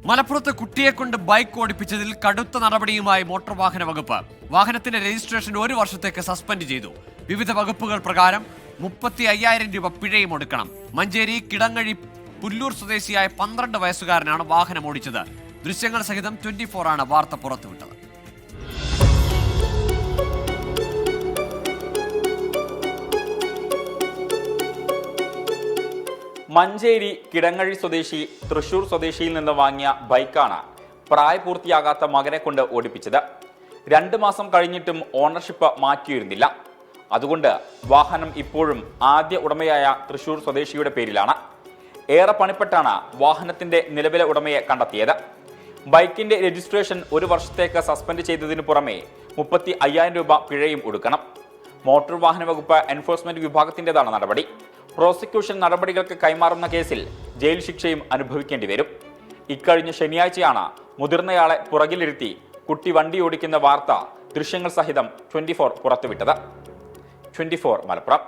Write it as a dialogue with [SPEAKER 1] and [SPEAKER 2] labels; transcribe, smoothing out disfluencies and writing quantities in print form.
[SPEAKER 1] മലപ്പുറത്ത് കുട്ടിയെക്കൊണ്ട് ബൈക്ക് ഓടിപ്പിച്ചതിൽ കടുത്ത നടപടിയുമായി മോട്ടോർ വാഹന വകുപ്പ്. വാഹനത്തിന്റെ രജിസ്ട്രേഷൻ 1 വർഷത്തേക്ക് സസ്പെൻഡ് ചെയ്തു. വിവിധ വകുപ്പുകൾ പ്രകാരം 35,000 രൂപ പിഴയും ഒടുക്കണം. മഞ്ചേരി കിടങ്ങഴി പുല്ലൂർ സ്വദേശിയായ 12 വയസ്സുകാരനാണ് വാഹനം ഓടിച്ചത്. ദൃശ്യങ്ങൾ സഹിതം 24 ആണ് വാർത്ത പുറത്തുവിട്ടത്.
[SPEAKER 2] മഞ്ചേരി കിടങ്ങഴി സ്വദേശി തൃശൂർ സ്വദേശിയിൽ നിന്ന് വാങ്ങിയ ബൈക്കാണ് പ്രായപൂർത്തിയാകാത്ത മകനെ കൊണ്ട് ഓടിപ്പിച്ചത്. 2 മാസം കഴിഞ്ഞിട്ടും ഓണർഷിപ്പ് മാറ്റിയിരുന്നില്ല. അതുകൊണ്ട് വാഹനം ഇപ്പോഴും ആദ്യ ഉടമയായ തൃശൂർ സ്വദേശിയുടെ പേരിലാണ്. ഏറെ പണിപ്പെട്ടാണ് വാഹനത്തിന്റെ നിലവിലെ ഉടമയെ കണ്ടെത്തിയത്. ബൈക്കിന്റെ രജിസ്ട്രേഷൻ 1 വർഷത്തേക്ക് സസ്പെൻഡ് ചെയ്തതിനു പുറമെ 35,000 രൂപ പിഴയും ഒടുക്കണം. മോട്ടോർ വാഹന വകുപ്പ് എൻഫോഴ്സ്മെന്റ് വിഭാഗത്തിന്റേതാണ് നടപടി. പ്രോസിക്യൂഷൻ നടപടികൾക്ക് കൈമാറുന്ന കേസിൽ ജയിൽ ശിക്ഷയും അനുഭവിക്കേണ്ടി വരും. ഇക്കഴിഞ്ഞ ശനിയാഴ്ചയാണ് മുതിർന്നയാളെ പുറകിലിരുത്തി കുട്ടി വണ്ടി ഓടിക്കുന്ന വാർത്ത ദൃശ്യങ്ങൾ സഹിതം 24 പുറത്തുവിട്ടത്. 24 മലപ്പുറം.